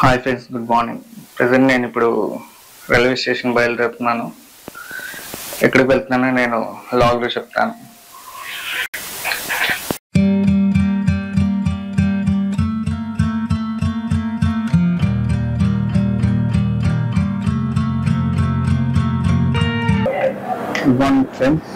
Hi friends, good morning. Present నేను ఇప్పుడు railway station బయలుదేరుతున్నాను. ఎక్కడికి వెళ్తున్నానో నేను లాగ్లో చెప్తాను. Good morning friends.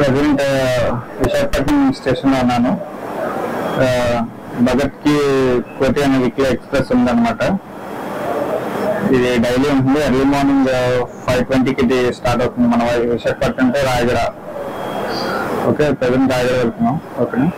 Present Visakhapatnam స్టేషన్లో ఉన్నాను. భగత్కి కోటి అనే వీక్లీ ఎక్స్ప్రెస్ ఉందన్నమాట. ఇది డైలీ ఉంటుంది. ఎర్లీ మార్నింగ్ 5:20కి ఇది స్టార్ట్ అవుతుంది. మన విశాఖపట్నం అంటే రాయగడ. ఓకే, ప్రజెంట్ రాయగడ వెళ్తున్నాం. ఓకే,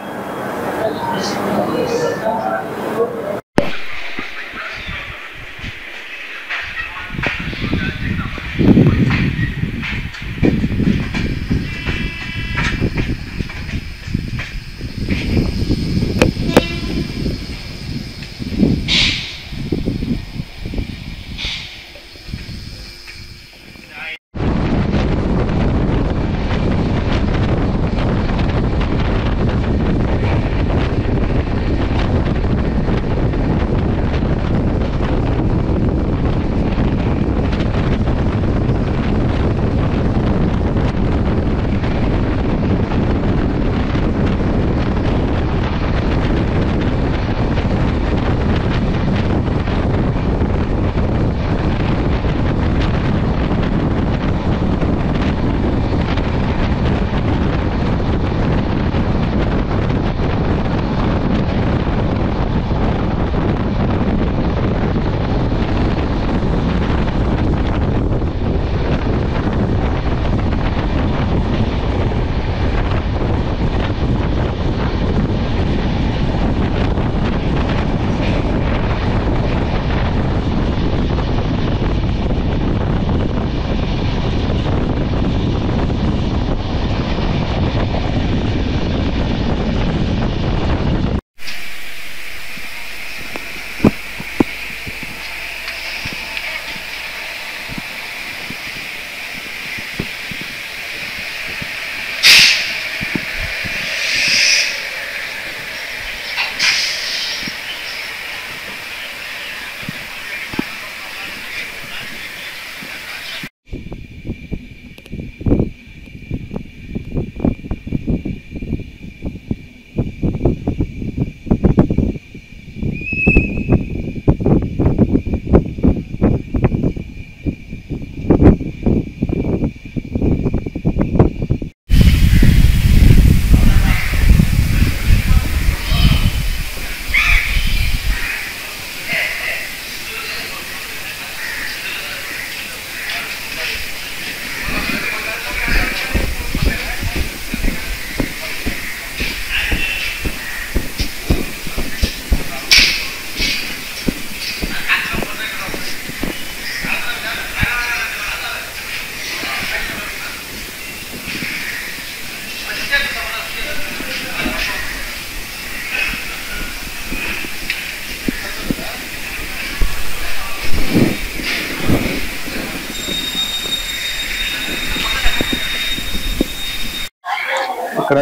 ఇక్కడ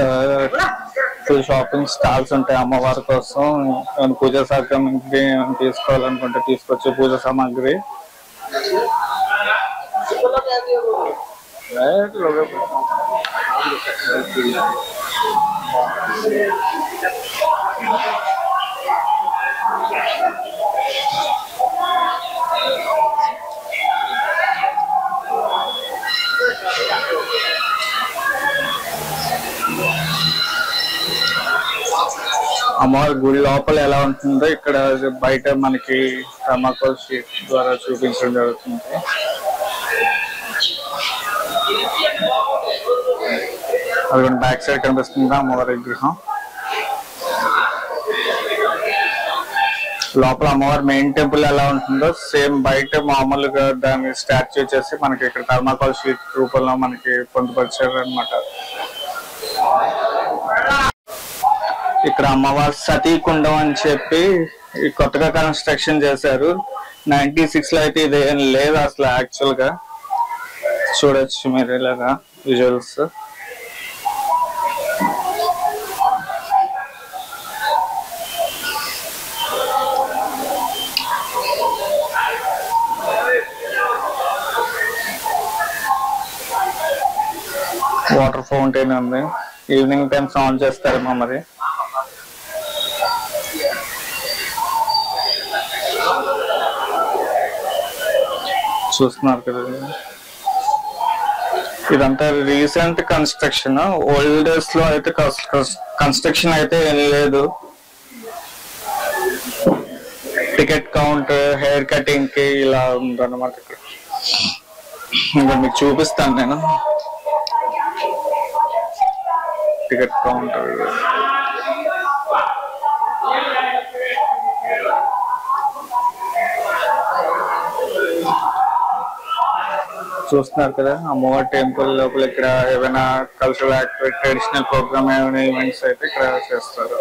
ఫుల్ షాపింగ్ స్టాల్స్ ఉంటాయి. అమ్మవారి కోసం పూజా సామాగ్రి తీసుకోవాలనుకుంటే తీసుకొచ్చే పూజా సామాగ్రి. అమ్మవారి గుడి లోపల ఎలా ఉంటుందో ఇక్కడ బయట మనకి థర్మాకోల్ షీట్ ద్వారా చూపించడం జరుగుతుంది. అది బ్యాక్ సైడ్ కనిపిస్తుంది అమ్మవారి విగ్రహం. లోపల అమ్మవారి మెయిన్ టెంపుల్ ఎలా ఉంటుందో సేమ్ బయట మామూలుగా దాన్ని స్టాచ్యూ చేసి మనకి ఇక్కడ థర్మాకోల్ షీట్ రూపంలో మనకి పొందుపరిచారు అనమాట. ఇక్కడ అమ్మవారి సతీకుండం అని చెప్పి కొత్తగా కన్స్ట్రక్షన్ చేశారు. 96 లో అయితే ఇది ఏం లేదు అసలు. యాక్చువల్ గా చూడొచ్చు మీరు ఇలాగా విజువల్స్. వాటర్ ఫౌంటైన్ ఉంది. ఈవినింగ్ టైం ఆన్ చేస్తారేమో మరి. చూస్తున్నారు కదా, ఇదంతా రీసెంట్ కన్స్ట్రక్షన్. ఓల్డ్ డేస్ లో అయితే కన్స్ట్రక్షన్ అయితే ఏం లేదు. టికెట్ కౌంటర్, హెయిర్ కటింగ్ కి ఇలా ఉందన్నమాట. ఇంకా మీకు చూపిస్తాను నేను టికెట్ కౌంటర్. చూస్తున్నారు కదా అమ్మవారి టెంపుల్ లోపల. ఇక్కడ ఏమైనా కల్చరల్ యాక్టివిటీ, ట్రెడిషనల్ ప్రోగ్రామ్, ఏమైనా ఈవెంట్స్ అయితే ఇక్కడ చేస్తారు.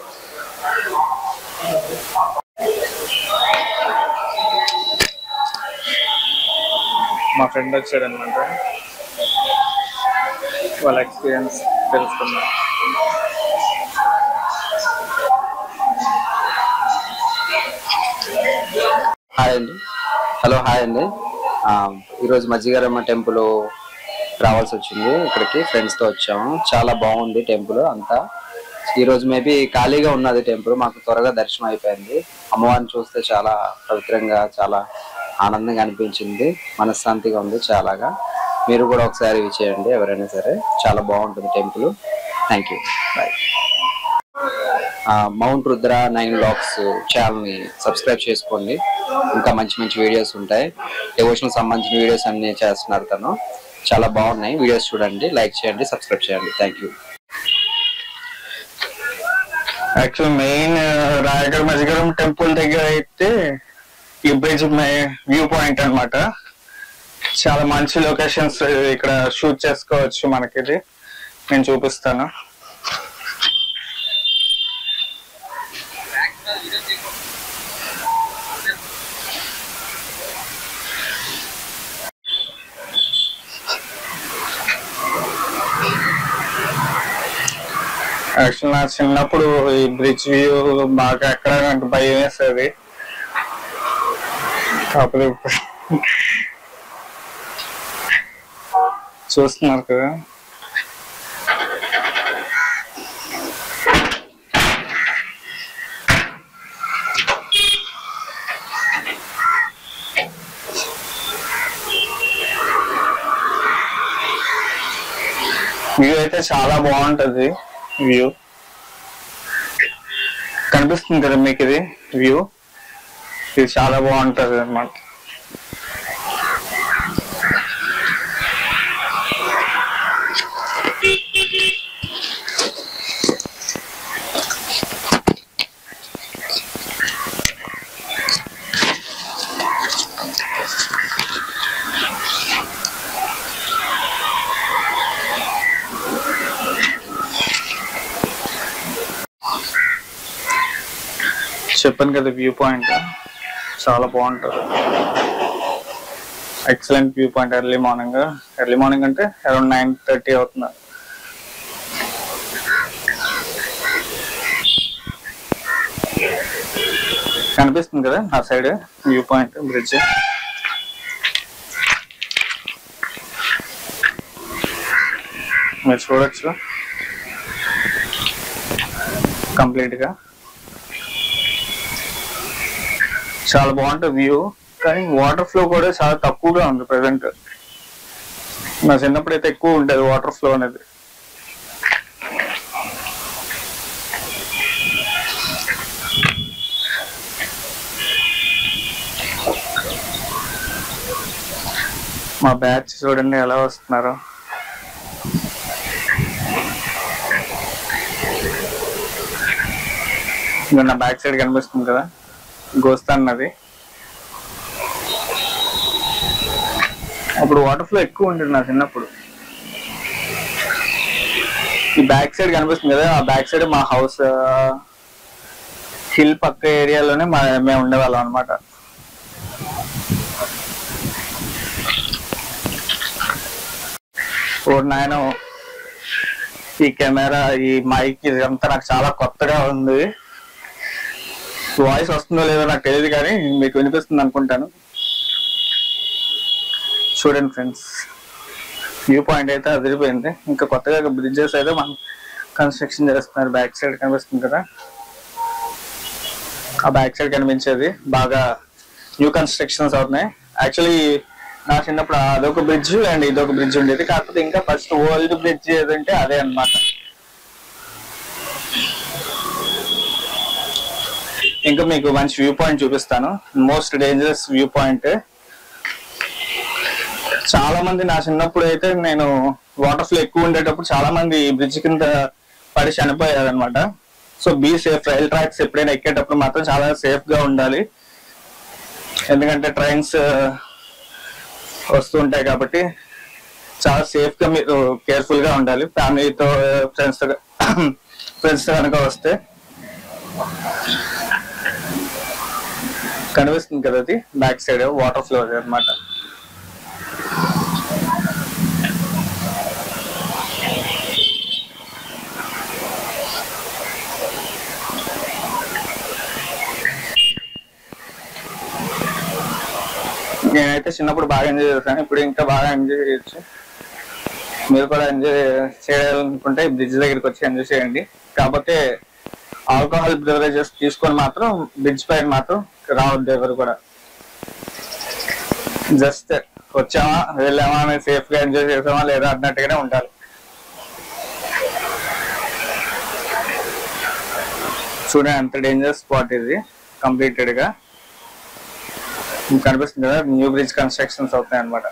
మా ఫ్రెండ్ వచ్చారనమాట, వాళ్ళ ఎక్స్పీరియన్స్ తెలుసుకున్నారు. హాయ్ అండి. హలో, హాయ్ అండి. ఈరోజు మజ్జిగారమ్మ టెంపుల్ రావాల్సి వచ్చింది. ఇక్కడికి ఫ్రెండ్స్తో వచ్చాము. చాలా బాగుంది టెంపుల్ అంతా. ఈరోజు మేబీ ఖాళీగా ఉన్నది టెంపుల్. మాకు త్వరగా దర్శనం అయిపోయింది. అమ్మవారిని చూస్తే చాలా పవిత్రంగా, చాలా ఆనందంగా అనిపించింది. మనశ్శాంతిగా ఉంది చాలాగా. మీరు కూడా ఒకసారి చేయండి ఎవరైనా సరే. చాలా బాగుంటుంది temple. Thank you, bye. Mount Rudra 9 Vlogs ఛానల్ని సబ్స్క్రైబ్ చేసుకోండి. ఇంకా మంచి మంచి వీడియోస్ ఉంటాయి. డివోషనల్ సంబంధించిన వీడియోస్ అన్ని చేస్తున్నారు తను. చాలా బాగున్నాయి వీడియోస్. చూడండి, లైక్ చేయండి, సబ్స్క్రైబ్ చేయండి. Thank you. Actual main Raigad మజ్జిగరం టెంపుల్ దగ్గర అయితే ఈ బ్రిడ్జ్ వ్యూ పాయింట్ అన్నమాట. చాలా మంచి లొకేషన్స్ ఇక్కడ షూట్ చేసుకోవచ్చు. మనకి ఇది నేను చూపిస్తాను. యాక్చువల్ నా చిన్నప్పుడు ఈ బ్రిడ్జ్ వ్యూ బాగా ఎక్కడ భయం వేసేది. కాకపోతే చూస్తున్నారు కదా, వ్యూ అయితే చాలా బాగుంటది. వ్యూ కనిపిస్తుంది కదా మీకు, ఇది వ్యూ. ఇది చాలా బాగుంటది అన్నమాట. చెప్పాను కదా వ్యూ పాయింట్ చాలా బాగుంటుంది. Excellent view point. Early morning అంటే అరౌండ్ 9:30 అవుతుంది. కనిపిస్తుంది కదా ఆ సైడ్ వ్యూ పాయింట్, బ్రిడ్జ్. మీరు చూడొచ్చు కంప్లీట్ గా. చాలా బాగుంటుంది వ్యూ. కానీ వాటర్ ఫ్లో కూడా చాలా తక్కువగా ఉంది ప్రెసెంట్. నా చిన్నప్పుడు అయితే ఎక్కువ ఉండేది వాటర్ ఫ్లో అనేది. మా బ్యాచ్ చూడండి ఎలా వస్తున్నారు. నా బ్యాక్ సైడ్ కనిపిస్తుంది కదా గోస్తాన్ నది. అప్పుడు వాటర్ ఫ్లో ఎక్కువ ఉండేది నా చిన్నప్పుడు. ఈ బ్యాక్ సైడ్ కనిపిస్తుంది కదా, ఆ బ్యాక్ సైడ్ మా హౌస్ హిల్ పక్క ఏరియాలోనే మేము ఉండేవాళ్ళం అనమాట. ఓ నాయన, ఈ కెమెరా, ఈ మైక్, ఇదంతా నాకు చాలా కొత్తగా ఉంది. వాయిస్ వస్తుందో లేదో నాకు తెలియదు, కానీ మీకు వినిపిస్తుంది అనుకుంటాను. చూడండి ఫ్రెండ్స్, వ్యూ పాయింట్ అయితే అదిరిపోయింది. ఇంకా కొత్తగా బ్రిడ్జెస్ అయితే మనం కన్స్ట్రక్షన్ చేస్తున్నారు. బ్యాక్ సైడ్ కనిపిస్తుంది కదా, ఆ బ్యాక్ సైడ్ కనిపించేది బాగా న్యూ కన్స్ట్రక్షన్స్ అవుతున్నాయి. యాక్చువల్లీ నా చిన్నప్పుడు అదొక బ్రిడ్జ్ అండ్ ఇదొక బ్రిడ్జ్ ఉండేది, కాకపోతే ఇంకా ఫస్ట్ ఓల్డ్ బ్రిడ్జ్ ఏదంటే అదే అన్నమాట. ఇంకా మీకు మంచి వ్యూ పాయింట్ చూపిస్తాను, మోస్ట్ డేంజరస్ వ్యూ పాయింట్. చాలా మంది నా చిన్నప్పుడు అయితే నేను వాటర్ ఫ్లో ఎక్కువ ఉండేటప్పుడు చాలా మంది బ్రిడ్జ్ కింద పడి చనిపోయారు అనమాట. So be safe. Rail tracks ఎప్పుడైనా ఎక్కేటప్పుడు మాత్రం చాలా సేఫ్ గా ఉండాలి, ఎందుకంటే ట్రైన్స్ వస్తూ ఉంటాయి కాబట్టి చాలా సేఫ్ గా మీరు కేర్ఫుల్ గా ఉండాలి. ఫ్యామిలీతో ఫ్రెండ్స్ కనుక వస్తే. కనిపిస్తుంది కదా, అది బ్యాక్ సైడ్ వాటర్ ఫ్లో అనమాట. నేనైతే చిన్నప్పుడు బాగా ఎంజాయ్ చేశాను, ఇప్పుడు ఇంకా బాగా ఎంజాయ్ చేయొచ్చు. మీరు కూడా ఎంజాయ్ చేయాలనుకుంటే బ్రిడ్జ్ దగ్గరికి వచ్చి ఎంజాయ్ చేయండి. కాకపోతే ఆల్కహాల్ బెవరేజెస్ తీసుకొని మాత్రం బ్రిడ్జ్ పైన మాత్రం రావద్దు ఎవరు కూడా. జస్ట్ వచ్చామా వెళ్ళామా అని సేఫ్ గా ఎంజాయ్ చేసామా లేదా అన్నట్టుగానే ఉండాలి. చూడండి అంత డేంజర్ స్పాట్ ఇది. కంప్లీటెడ్ గా కనిపిస్తుంది కదా, న్యూ బ్రిడ్జ్ కన్స్ట్రక్షన్స్ అవుతాయి అన్నమాట.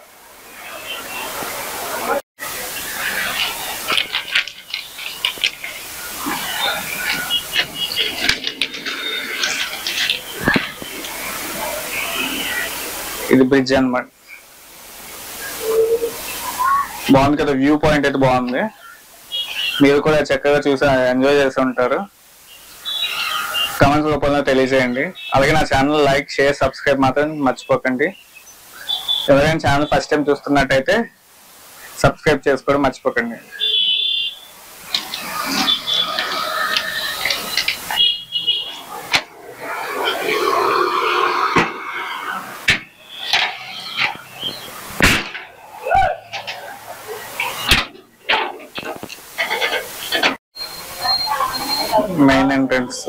ఇది బ్రిడ్జ్ అన్నమాట. బాగుంది కదా, వ్యూ పాయింట్ అయితే బాగుంది. మీరు కూడా చక్కగా చూసి ఎంజాయ్ చేసి ఉంటారు. కామెంట్స్ రూపంలో తెలియజేయండి. అలాగే నా ఛానల్ లైక్, షేర్, సబ్స్క్రైబ్ మాత్రం మర్చిపోకండి. ఎవరైనా ఛానల్ ఫస్ట్ టైం చూస్తున్నట్టయితే సబ్స్క్రైబ్ చేసుకోవడం మర్చిపోకండి. మెయిన్ ఎంట్రన్స్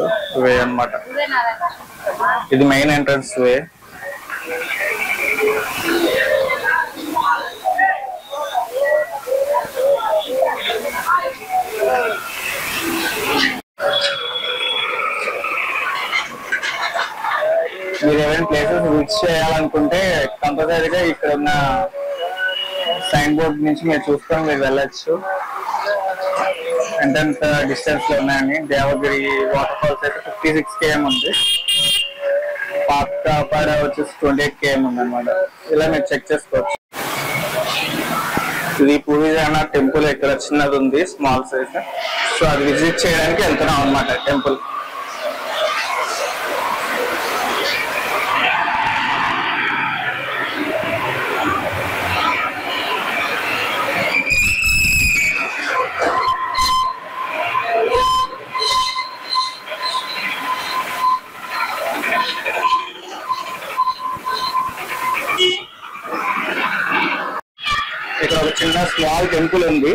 వే అన్నమాట. ఇది మెయిన్ ఎంట్రన్స్ వే. మీరు ఏమైనా ప్లేసెస్ విజిట్ చేయాలనుకుంటే కంపల్సరీగా ఇక్కడ ఉన్న సైన్ బోర్డ్ నుంచి మీరు చూసుకొని మీరు వెళ్ళచ్చు. ఎంత డిస్టెన్స్ లో ఉన్నాయని. దేవగిరి వాటర్ ఫాల్స్ అయితే 56 km ఉంది, పాత వచ్చేసి 28 km ఉంది అనమాట. ఇలా మీరు చెక్ చేసుకోవచ్చు. ఇది పూరి జగన్నాథ్ టెంపుల్ ఇక్కడ చిన్నది ఉంది, స్మాల్ సైజ్. సో అది విజిట్ చేయడానికి వెళ్తున్నాం అనమాట టెంపుల్. ఇక్కడ ఒక చిన్న స్మాల్ టెంపుల్ ఉంది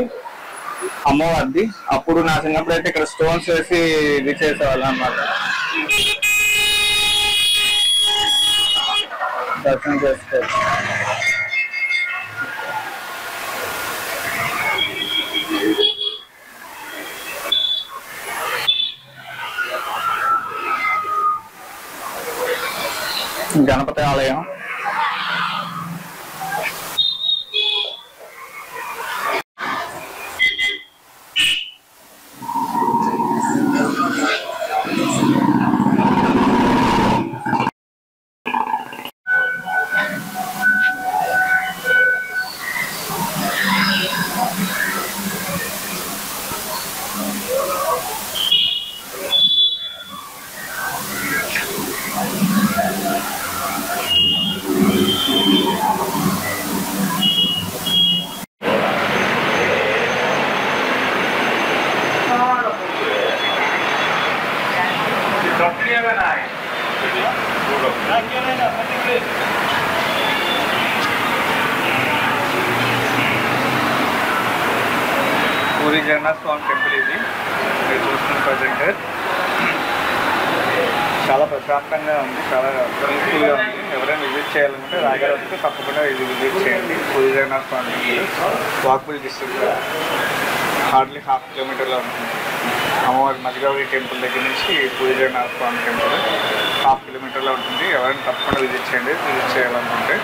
అమ్మవారిది. అప్పుడు నా చిన్నప్పుడు అయితే ఇక్కడ స్టోన్స్ వేసి ఇది చేసేవాళ్ళం అన్నమాట. దర్శనం చేసుకోవచ్చు. గణపతి ఆలయం. పూరి జగన్నాథ స్వామి టెంపుల్ ఇది మీరు చూస్తున్న ప్రజెంట్. చాలా ప్రశాంతంగా ఉంది, చాలా పీస్ఫుల్గా ఉంది. ఎవరైనా విజిట్ చేయాలనుకుంటే రాయగడ వస్తే తప్పకుండా ఇది విజిట్ చేయండి. పూరి జగన్నాథ స్వామి టెంపుల్ వాకబుల్ డిస్టెన్స్, హార్డ్లీ 1/2 కిలోమీటర్లో ఉంటుంది. అమ్మవారి మధుగౌరి టెంపుల్ దగ్గర నుంచి పూరి జగన్నాథ స్వామి టెంపుల్ 1/2 కిలోమీటర్లో ఉంటుంది. ఎవరైనా తప్పకుండా విజిట్ చేయండి విజిట్ చేయాలనుకుంటే.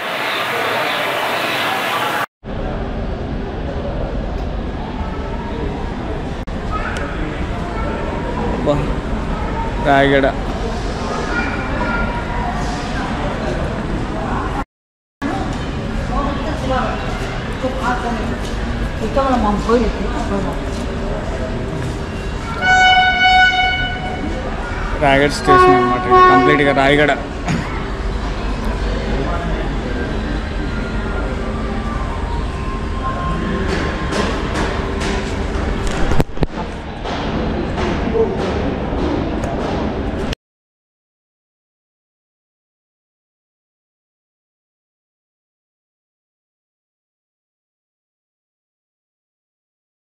రాయగడ రాయగడ స్టేషన్ అన్నమాట. కంప్లీట్గా రాయగడ